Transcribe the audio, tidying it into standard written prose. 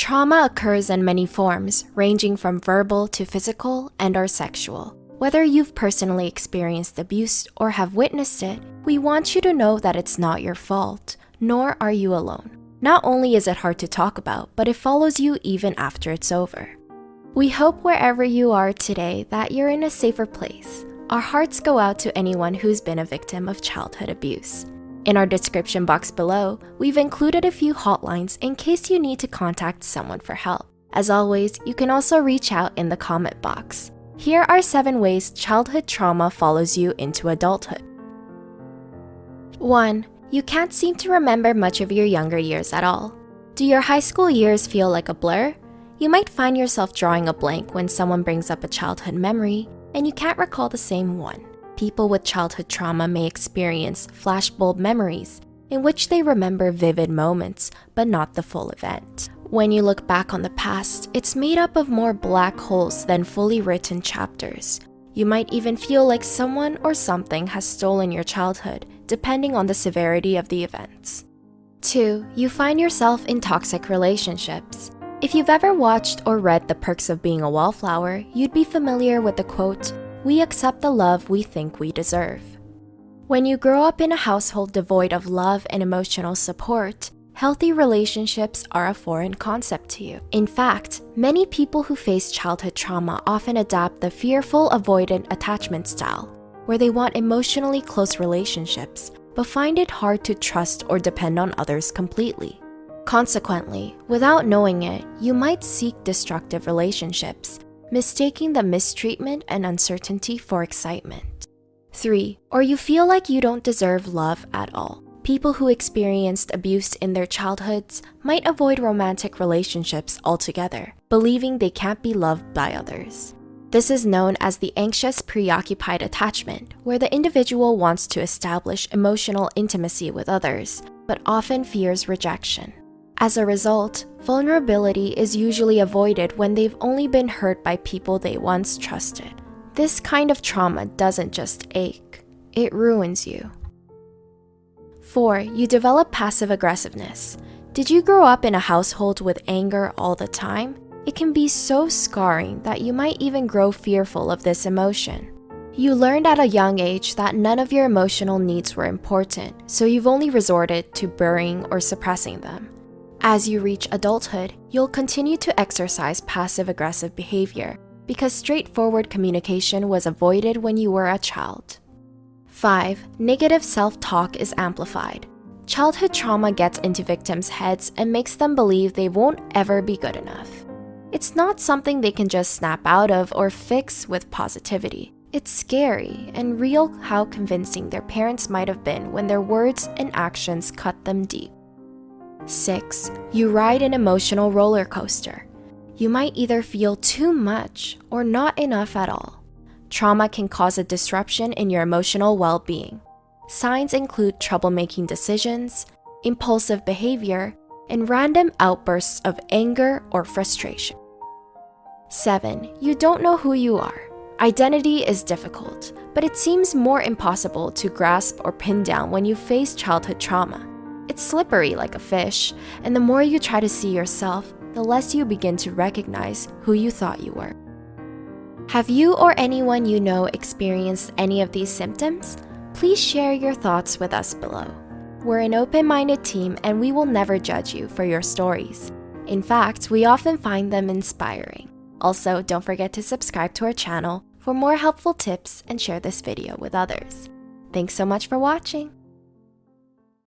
Trauma occurs in many forms, ranging from verbal to physical and/or sexual. Whether you've personally experienced abuse or have witnessed it, we want you to know that it's not your fault, nor are you alone. Not only is it hard to talk about, but it follows you even after it's over. We hope wherever you are today that you're in a safer place. Our hearts go out to anyone who's been a victim of childhood abuse. In our description box below, we've included a few hotlines in case you need to contact someone for help. As always, you can also reach out in the comment box. Here are 7 ways childhood trauma follows you into adulthood. 1. You can't seem to remember much of your younger years at all. Do your high school years feel like a blur? You might find yourself drawing a blank when someone brings up a childhood memory, and you can't recall the same one. People with childhood trauma may experience flashbulb memories, in which they remember vivid moments, but not the full event. When you look back on the past, it's made up of more black holes than fully written chapters. You might even feel like someone or something has stolen your childhood, depending on the severity of the events. 2. You find yourself in toxic relationships. If you've ever watched or read The Perks of Being a Wallflower, you'd be familiar with the quote, "We accept the love we think we deserve." When you grow up in a household devoid of love and emotional support, healthy relationships are a foreign concept to you. In fact, many people who face childhood trauma often adopt the fearful avoidant attachment style, where they want emotionally close relationships, but find it hard to trust or depend on others completely. Consequently, without knowing it, you might seek destructive relationships, mistaking the mistreatment and uncertainty for excitement. 3. Or you feel like you don't deserve love at all. People who experienced abuse in their childhoods might avoid romantic relationships altogether, believing they can't be loved by others. This is known as the anxious preoccupied attachment, where the individual wants to establish emotional intimacy with others, but often fears rejection. As a result, vulnerability is usually avoided when they've only been hurt by people they once trusted. This kind of trauma doesn't just ache, it ruins you. 4. You develop passive aggressiveness. Did you grow up in a household with anger all the time? It can be so scarring that you might even grow fearful of this emotion. You learned at a young age that none of your emotional needs were important, so you've only resorted to burying or suppressing them. As you reach adulthood, you'll continue to exercise passive-aggressive behavior because straightforward communication was avoided when you were a child. 5. Negative self-talk is amplified. Childhood trauma gets into victims' heads and makes them believe they won't ever be good enough. It's not something they can just snap out of or fix with positivity. It's scary and real how convincing their parents might have been when their words and actions cut them deep. 6. You ride an emotional roller coaster. You might either feel too much or not enough at all. Trauma can cause a disruption in your emotional well-being. Signs include troublemaking decisions, impulsive behavior, and random outbursts of anger or frustration. 7. You don't know who you are. Identity is difficult, but it seems more impossible to grasp or pin down when you face childhood trauma. It's slippery like a fish, and the more you try to see yourself, the less you begin to recognize who you thought you were. Have you or anyone you know experienced any of these symptoms? Please share your thoughts with us below. We're an open-minded team and we will never judge you for your stories. In fact, we often find them inspiring. Also, don't forget to subscribe to our channel for more helpful tips and share this video with others. Thanks so much for watching!